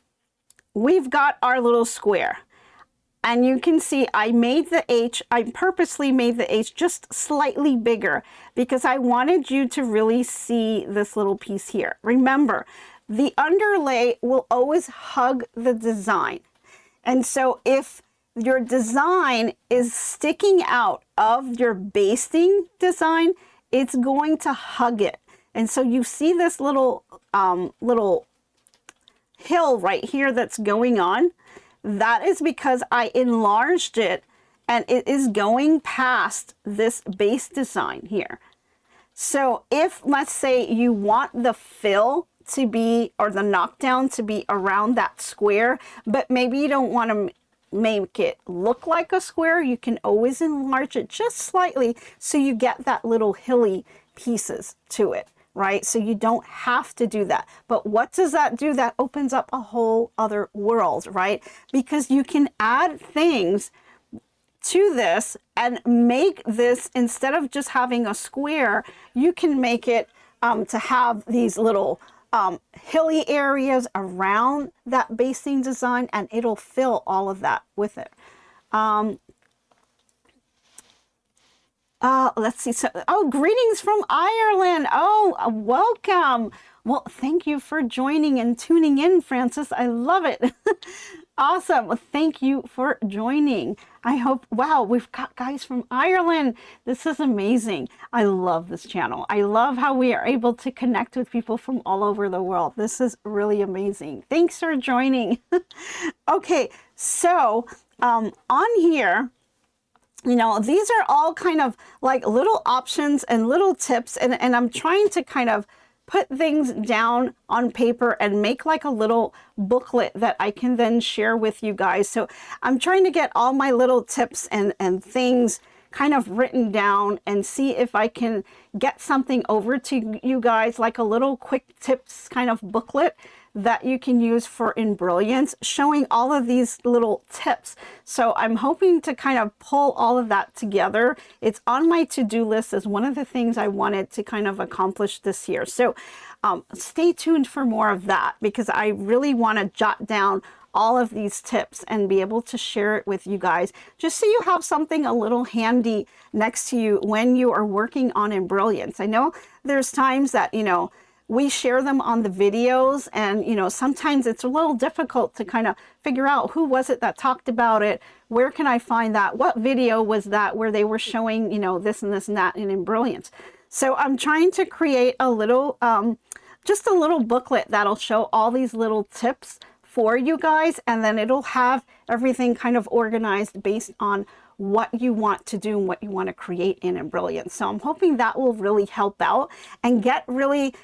we've got our little square. And you can see I made the H, I purposely made the H just slightly bigger because I wanted you to really see this little piece here. Remember, the underlay will always hug the design. And so if your design is sticking out of your basting design, it's going to hug it. And so you see this little hill right here that's going on. That is because I enlarged it and it is going past this base design here. So if, let's say, you want the fill to be, or the knockdown to be around that square, but maybe you don't want to make it look like a square, you can always enlarge it just slightly so you get that little hilly pieces to it, right? So you don't have to do that. But what does that do? That opens up a whole other world, right? Because you can add things to this and make this, instead of just having a square, you can make it to have these little hilly areas around that basting design, and it'll fill all of that with it. Let's see. So, greetings from Ireland. Oh, welcome. Well, thank you for joining and tuning in, Francis. I love it. Awesome. Well, thank you for joining. I hope, wow, we've got guys from Ireland. This is amazing. I love this channel. I love how we are able to connect with people from all over the world. This is really amazing. Thanks for joining. Okay, so on here, you know, these are all kind of like little options and little tips, and I'm trying to kind of put things down on paper and make like a little booklet that I can then share with you guys. So I'm trying to get all my little tips and things kind of written down and see if I can get something over to you guys, like a little quick tips kind of booklet that you can use for embrilliance, showing all of these little tips. So I'm hoping to kind of pull all of that together. It's on my to-do list as one of the things I wanted to kind of accomplish this year. So stay tuned for more of that, because I really want to jot down all of these tips and be able to share it with you guys, just so you have something a little handy next to you when you are working on embrilliance. I know there's times that, you know, we share them on the videos, and, you know, sometimes it's a little difficult to kind of figure out who was it that talked about it, where can I find that, what video was that where they were showing, you know, this and this and that in embrilliance. So I'm trying to create a little, just a little booklet that'll show all these little tips for you guys, and then it'll have everything kind of organized based on what you want to do and what you want to create in embrilliance. So I'm hoping that will really help out and get really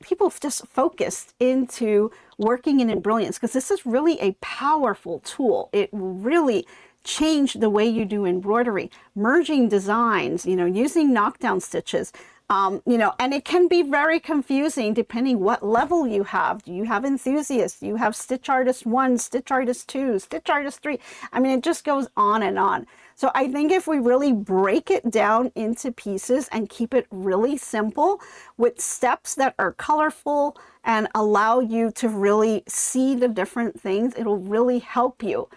people just focused into working in embrilliance, because this is really a powerful tool. It really changed the way you do embroidery, merging designs, you know, using knockdown stitches. You know, and it can be very confusing depending what level you have. Do you have enthusiasts? Do you have Stitch Artist 1, Stitch Artist 2, Stitch Artist 3? I mean, it just goes on and on. So I think if we really break it down into pieces and keep it really simple with steps that are colorful and allow you to really see the different things, it'll really help you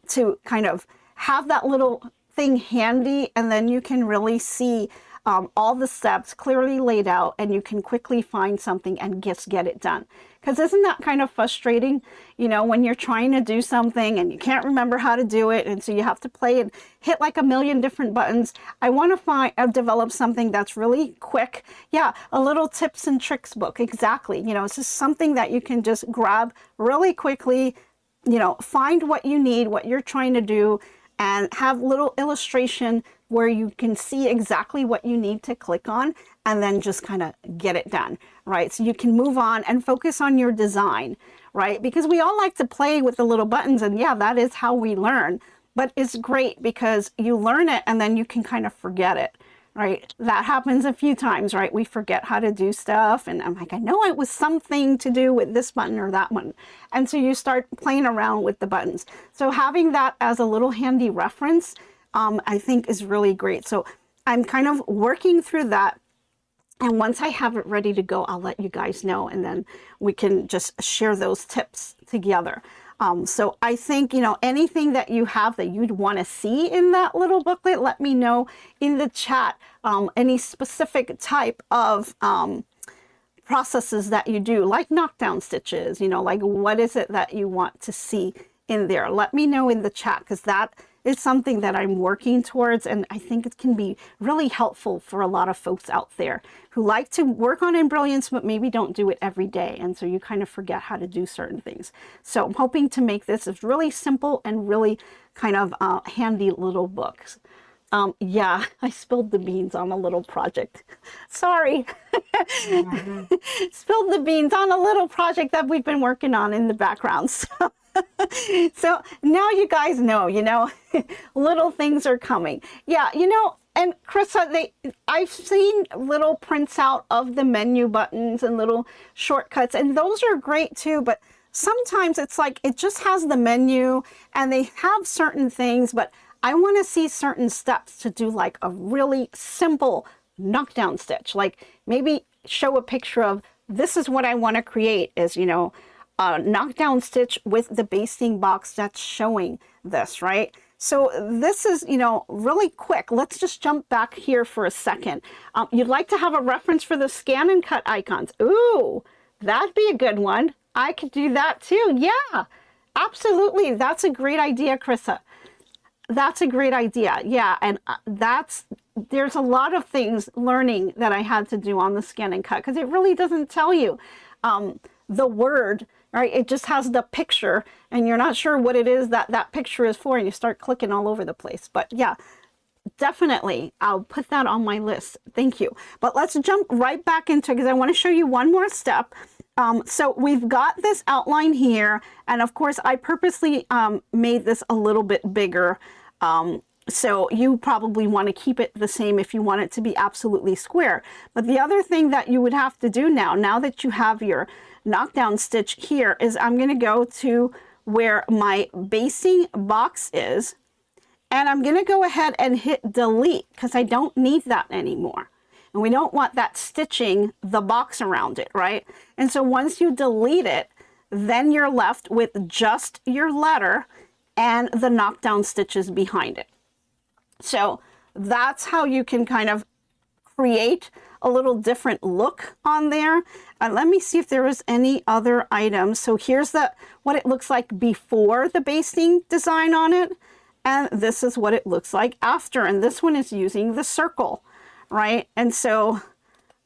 to kind of have that little thing handy, and then you can really see all the steps clearly laid out, and you can quickly find something and just get it done. Because isn't that kind of frustrating, you know, when you're trying to do something and you can't remember how to do it, and so you have to play and hit like a million different buttons. I want to develop something that's really quick. Yeah, a little tips and tricks book. Exactly. You know, it's just something that you can just grab really quickly, you know, find what you need, what you're trying to do, and have little illustration where you can see exactly what you need to click on, and then just kind of get it done, right? So you can move on and focus on your design, right? Because we all like to play with the little buttons, and yeah, that is how we learn. But it's great because you learn it and then you can kind of forget it, right? That happens a few times, right? We forget how to do stuff, and I'm like, I know it was something to do with this button or that one. And so you start playing around with the buttons. So having that as a little handy reference, I think is really great. So I'm kind of working through that. And once I have it ready to go, I'll let you guys know, and then we can just share those tips together. So I think, you know, anything that you have that you'd want to see in that little booklet, let me know in the chat. Any specific type of processes that you do, like knockdown stitches, you know, like what is it that you want to see in there? Let me know in the chat, because that is something that I'm working towards, and I think it can be really helpful for a lot of folks out there who like to work on embrilliance but maybe don't do it every day, and so you kind of forget how to do certain things. So I'm hoping to make this as really simple and really kind of handy little books. Yeah, I spilled the beans on a little project. Sorry. Spilled the beans on a little project that we've been working on in the background. So now you guys know, you know, little things are coming. Yeah, you know, and Krista, I've seen little prints out of the menu buttons and little shortcuts, and those are great too, but sometimes it's like it just has the menu and they have certain things, but I want to see certain steps to do like a really simple knockdown stitch. Like maybe show a picture of, this is what I want to create, is, you know, a knockdown stitch with the basting box that's showing this, right? So this is, you know, really quick. Let's just jump back here for a second. You'd like to have a reference for the scan and cut icons. Ooh, that'd be a good one. I could do that too. Yeah, absolutely. That's a great idea, Krissa. That's a great idea. Yeah, and there's a lot of things learning that I had to do on the scan and cut, because it really doesn't tell you the word, right? It just has the picture, and you're not sure what it is that picture is for, and you start clicking all over the place. But yeah, definitely, I'll put that on my list. Thank you. But let's jump right back into it, because I want to show you one more step. So we've got this outline here, and of course I purposely made this a little bit bigger. So you probably want to keep it the same if you want it to be absolutely square. But the other thing that you would have to do now that you have your knockdown stitch here, is I'm going to go to where my basting box is, and I'm going to go ahead and hit delete, because I don't need that anymore. And we don't want that stitching the box around it, right? And so once you delete it, then you're left with just your letter and the knockdown stitches behind it. So that's how you can kind of create a little different look on there. Let me see if there was any other items. So here's what it looks like before the basting design on it. And this is what it looks like after. And this one is using the circle, right? And so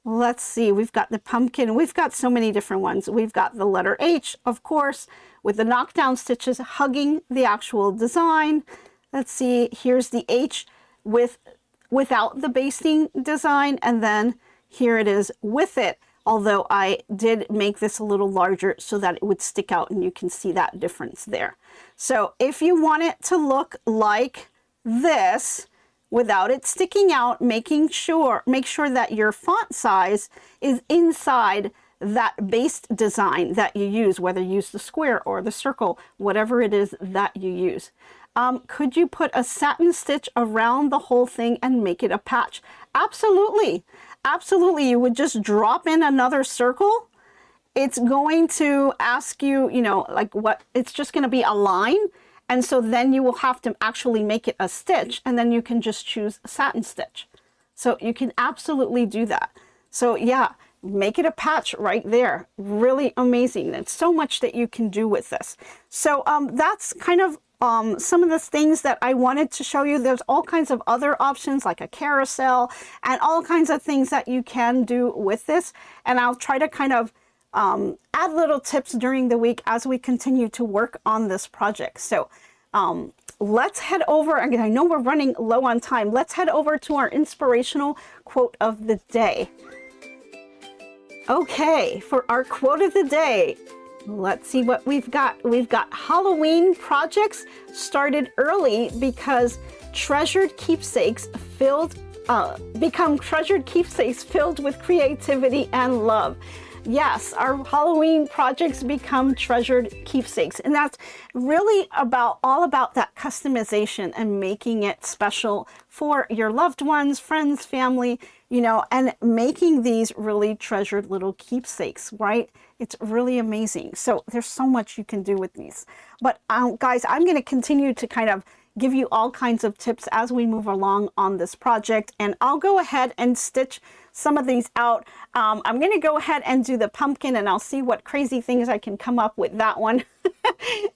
let's see, we've got the pumpkin. We've got so many different ones. We've got the letter H, of course, with the knockdown stitches hugging the actual design. Let's see, here's the H without the basting design, and then here it is with it, although I did make this a little larger so that it would stick out, and you can see that difference there. So if you want it to look like this without it sticking out, make sure that your font size is inside that based design that you use, whether you use the square or the circle, whatever it is that you use. Could you put a satin stitch around the whole thing and make it a patch? Absolutely. Absolutely. You would just drop in another circle. It's going to ask you, you know, like what, it's just going to be a line. And so then you will have to actually make it a stitch, and then you can just choose a satin stitch. So you can absolutely do that. So yeah, make it a patch right there. Really amazing. There's so much that you can do with this. So that's kind of some of the things that I wanted to show you. There's all kinds of other options like a carousel and all kinds of things that you can do with this. And I'll try to kind of add little tips during the week as we continue to work on this project. So let's head over, again, I know we're running low on time. Let's head over to our inspirational quote of the day. Okay, for our quote of the day, let's see what we've got. We've got Halloween projects started early because treasured keepsakes become treasured keepsakes filled with creativity and love. Yes, our Halloween projects become treasured keepsakes. And that's really all about that customization and making it special for your loved ones, friends, family, you know, and making these really treasured little keepsakes, right? It's really amazing. So there's so much you can do with these. But guys, I'm going to continue to kind of give you all kinds of tips as we move along on this project. And I'll go ahead and stitch some of these out. I'm going to go ahead and do the pumpkin, and I'll see what crazy things I can come up with that one.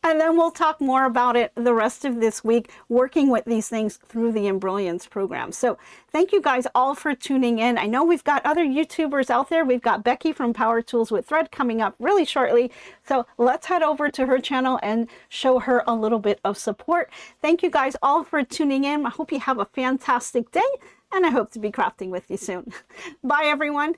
And then we'll talk more about it the rest of this week, working with these things through the Embrilliance program. So thank you guys all for tuning in. I know we've got other YouTubers out there. We've got Becky from Power Tools with Thread coming up really shortly. So let's head over to her channel and show her a little bit of support. Thank you guys all for tuning in. I hope you have a fantastic day, and I hope to be crafting with you soon. Bye, everyone.